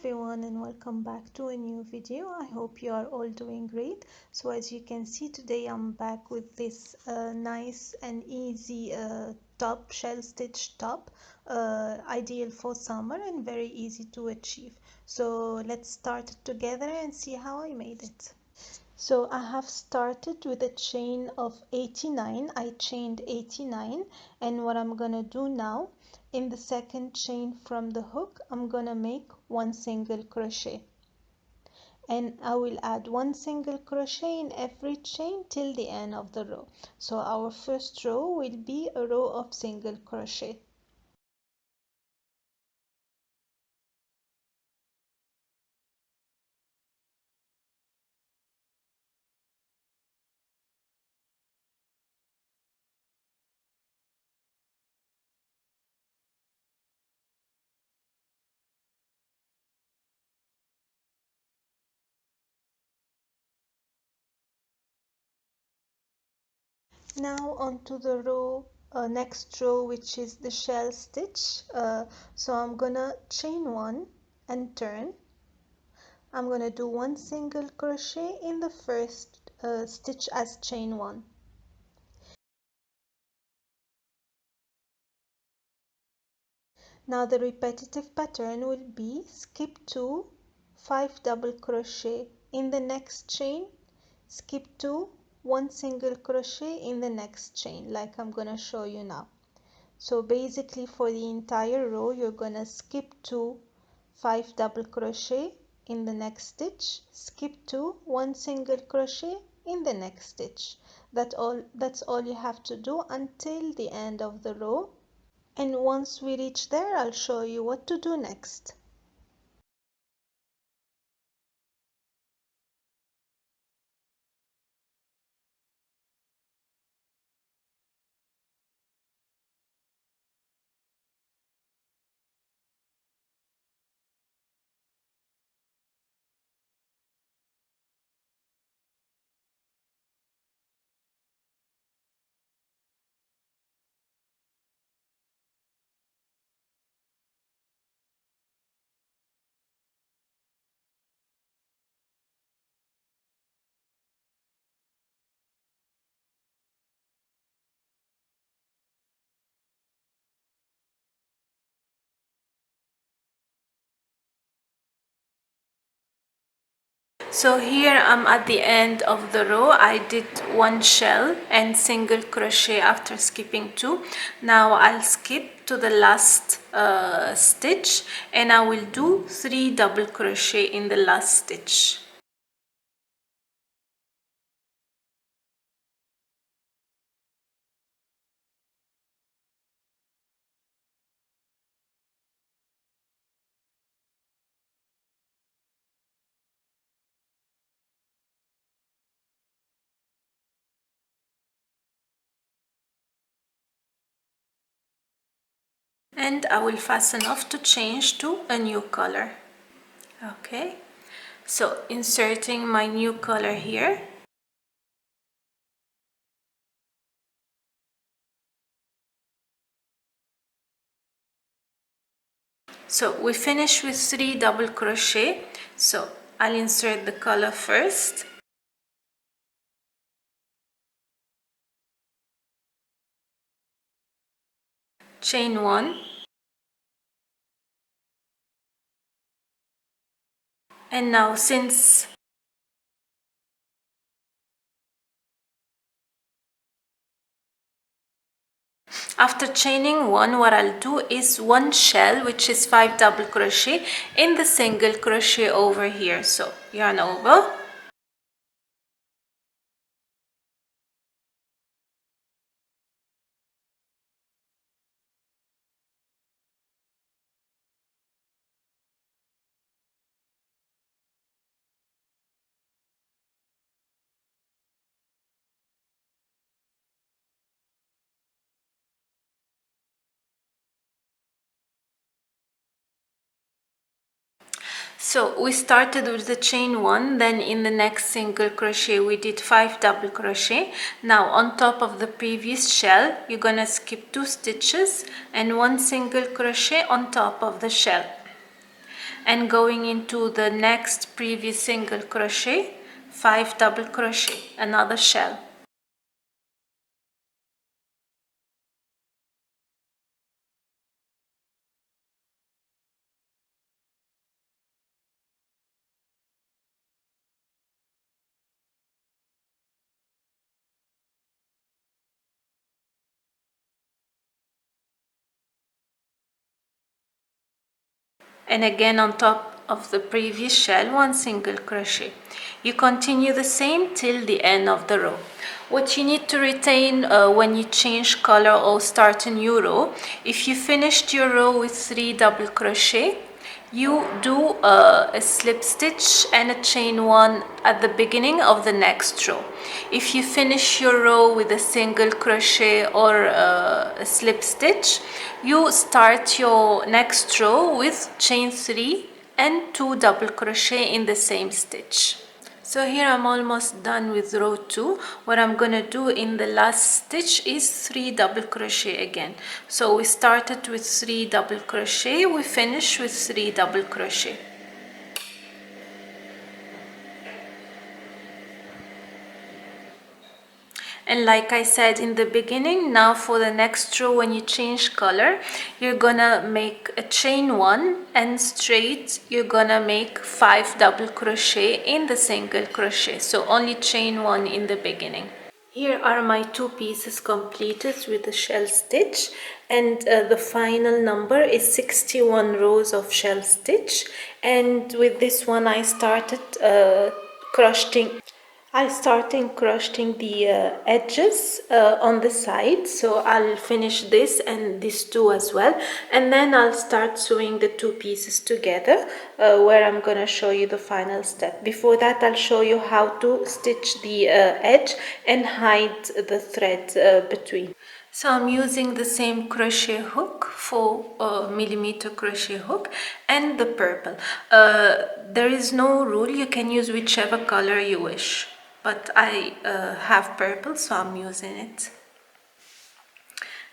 everyone and welcome back to a new video. I hope you are all doing great. So as you can see, today I'm back with this nice and easy top, shell stitch top, ideal for summer and very easy to achieve. So let's start it together and see how I made it. So I have started with a chain of 89. I chained 89, and what I'm gonna do now, in the second chain from the hook, I'm gonna make one single crochet, and I will add one single crochet in every chain till the end of the row. So our first row will be a row of single crochet. Now onto the row, next row, which is the shell stitch. So I'm gonna chain one and turn. I'm gonna do one single crochet in the first stitch as chain one. Now the repetitive pattern will be skip 2, 5 double crochet in the next chain, skip 2, 1 single crochet in the next chain, like I'm gonna show you now. So basically for the entire row you're gonna skip 2, 5 double crochet in the next stitch, skip 2, 1 single crochet in the next stitch. That's all you have to do until the end of the row. And once we reach there, I'll show you what to do next. So here I'm at the end of the row. I did one shell and single crochet after skipping 2. Now I'll skip to the last stitch and I will do 3 double crochet in the last stitch. And I will fasten off to change to a new color. Okay, so inserting my new color here. So we finish with 3 double crochet. So I'll insert the color first. Chain 1. And now since after chaining 1, what I'll do is one shell, which is 5 double crochet in the single crochet over here. So yarn over, so we started with the chain 1, then in the next single crochet we did 5 double crochet. Now on top of the previous shell you're gonna skip 2 stitches and 1 single crochet on top of the shell. and going into the next previous single crochet, 5 double crochet, another shell. And again on top of the previous shell, 1 single crochet. You continue the same till the end of the row. What you need to retain when you change color or start a new row, if you finished your row with 3 double crochet, you do a slip stitch and a chain 1 at the beginning of the next row. If you finish your row with a single crochet or a slip stitch, you start your next row with chain 3 and 2 double crochet in the same stitch. So here I'm almost done with row 2. What I'm gonna do in the last stitch is 3 double crochet again. So we started with 3 double crochet, we finish with 3 double crochet. And like I said in the beginning, now for the next row, when you change color, you're gonna make a chain 1 and straight you're gonna make 5 double crochet in the single crochet. So only chain 1 in the beginning. Here are my 2 pieces completed with the shell stitch, and the final number is 61 rows of shell stitch. And with this one I started crocheting. I started crocheting the edges on the side, so I'll finish this and these two as well, and then I'll start sewing the 2 pieces together where I'm gonna show you the final step. Before that, I'll show you how to stitch the edge and hide the thread between. So I'm using the same crochet hook, 4mm crochet hook, and the purple. There is no rule, you can use whichever color you wish, but I have purple, so I'm using it.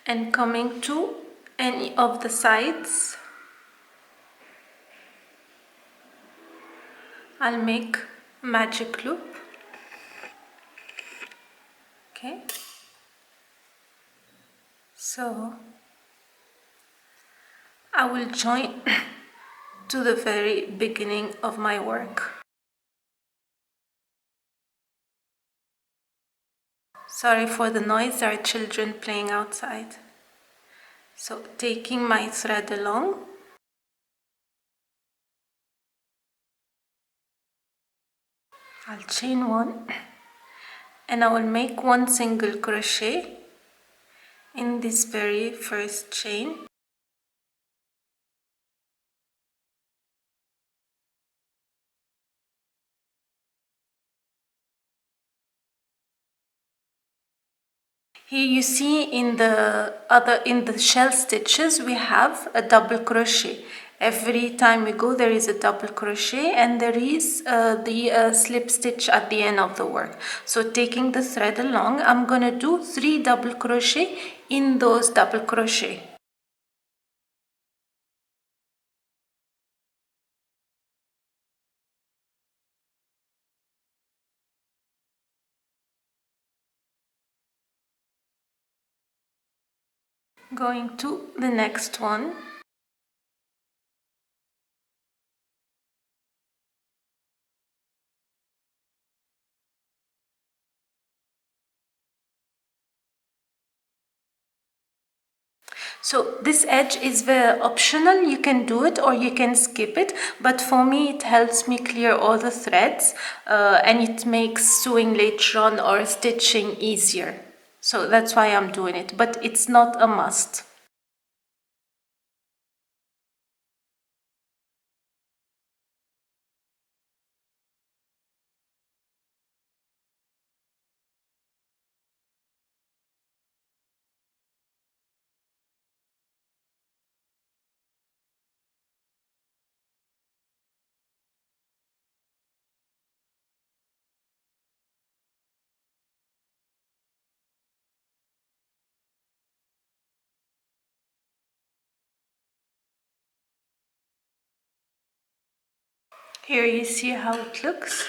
And coming to any of the sides, I'll make magic loop. Okay, so I will join to the very beginning of my work. Sorry for the noise, there are children playing outside. So taking my thread along, I'll chain 1 and I will make 1 single crochet in this very first chain. Here you see in the shell stitches we have a double crochet. Every time we go there is a double crochet, and there is the slip stitch at the end of the work. So taking the thread along, I'm gonna do 3 double crochet in those double crochet. Going to the next one. So this edge is very optional, you can do it or you can skip it, but for me it helps me clear all the threads and it makes sewing later on or stitching easier. So that's why I'm doing it, but it's not a must. Here you see how it looks.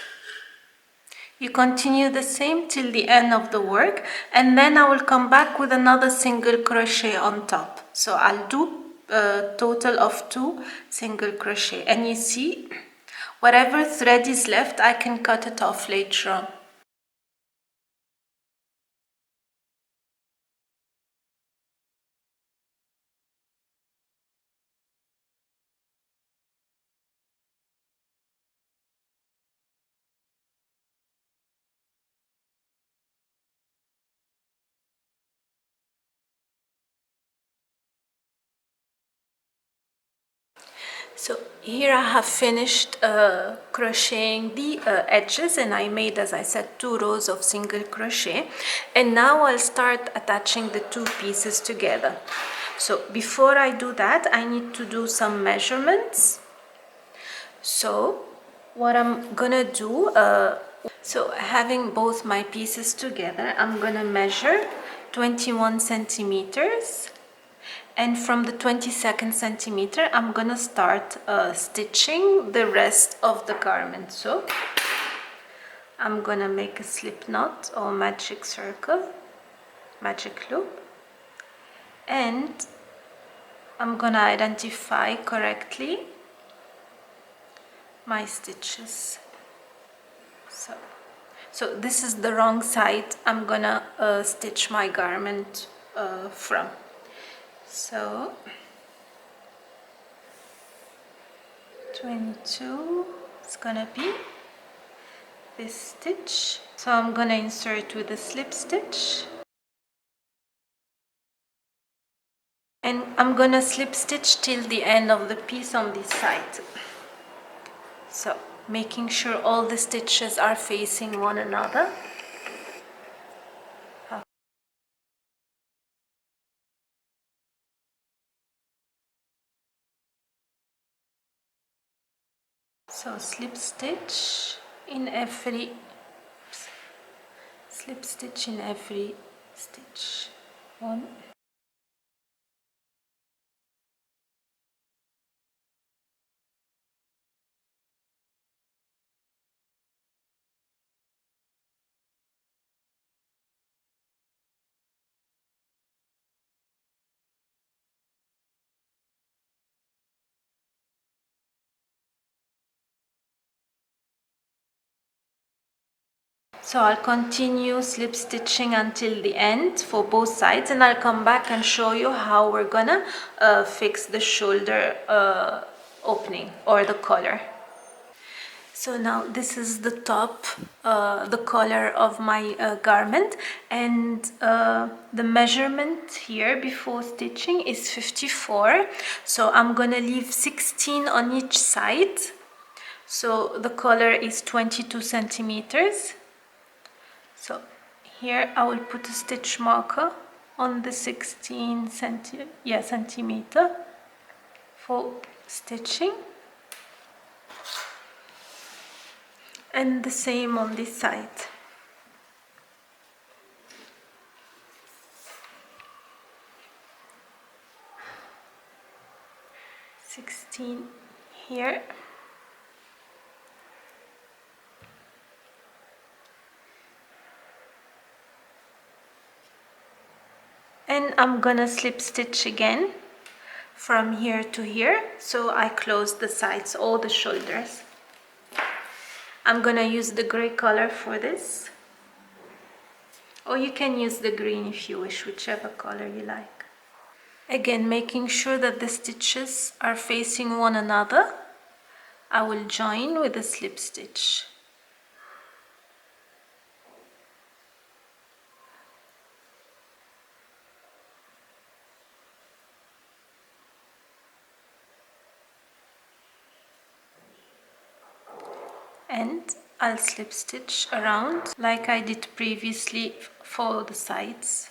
You continue the same till the end of the work, and then I will come back with another single crochet on top. So I'll do a total of 2 single crochet, and you see whatever thread is left I can cut it off later on. So here I have finished crocheting the edges, and I made, as I said, 2 rows of single crochet, and now I'll start attaching the 2 pieces together. So before I do that, I need to do some measurements. So what I'm gonna do, so having both my pieces together, I'm gonna measure 21 centimeters, and from the 22nd centimeter I'm gonna start stitching the rest of the garment. So I'm gonna make a slip knot or magic circle, magic loop, and I'm gonna identify correctly my stitches. So this is the wrong side I'm gonna stitch my garment from. So 22 is gonna be this stitch. So I'm gonna insert with a slip stitch, and I'm gonna slip stitch till the end of the piece on this side. So making sure all the stitches are facing one another. So slip stitch in every stitch. One. So I'll continue slip stitching until the end for both sides, and I'll come back and show you how we're gonna fix the shoulder opening or the collar. So now this is the top, the collar of my garment, and the measurement here before stitching is 54. So I'm gonna leave 16 on each side. So the collar is 22 centimeters. So here I will put a stitch marker on the 16 centimeter for stitching, and the same on this side. Here. And I'm gonna slip stitch again from here to here, so I close the sides, all the shoulders. I'm gonna use the gray color for this, or you can use the green if you wish, whichever color you like. Again, making sure that the stitches are facing one another, I will join with a slip stitch. And I'll slip stitch around like I did previously for the sides.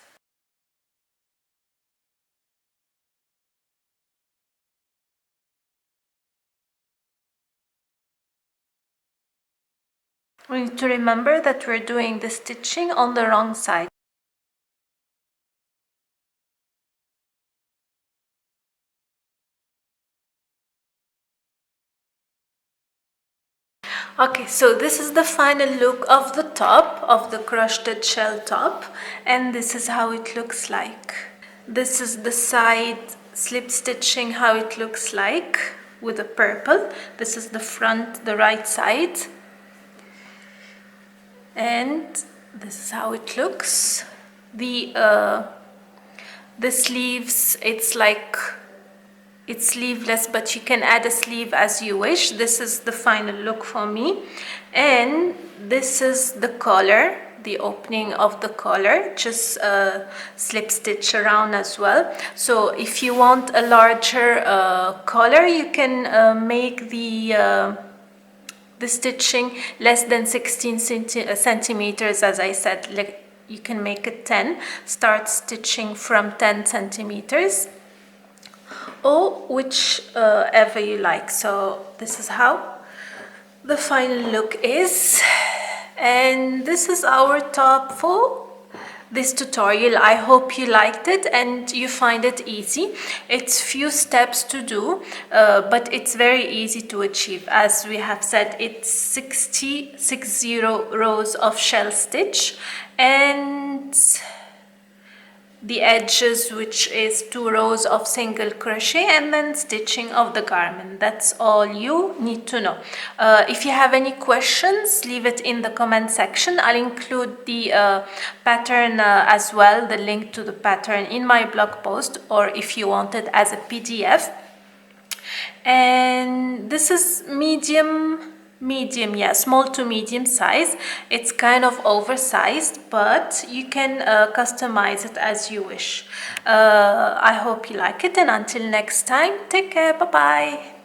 We need to remember that we're doing the stitching on the wrong side. Okay, so this is the final look of the top, of the crocheted shell top, and this is how it looks like. This is the side slip stitching, how it looks like with the purple. This is the front, the right side, and this is how it looks. The sleeves, it's sleeveless, but you can add a sleeve as you wish. This is the final look for me, and this is the collar, the opening of the collar, just slip stitch around as well. So if you want a larger collar, you can make the stitching less than 16 centimeters. As I said, like, you can make it 10. Start stitching from 10 centimeters or whichever you like. So this is how the final look is, and this is our top for this tutorial. I hope you liked it and you find it easy. It's few steps to do, but it's very easy to achieve. As we have said, it's 60 rows of shell stitch, and the edges, which is 2 rows of single crochet, and then stitching of the garment. That's all you need to know. If you have any questions, leave it in the comment section. I'll include the pattern as well, the link to the pattern in my blog post, or if you want it as a PDF. And this is medium, yeah, small to medium size. It's kind of oversized, but you can customize it as you wish. I hope you like it, and until next time, take care. Bye bye.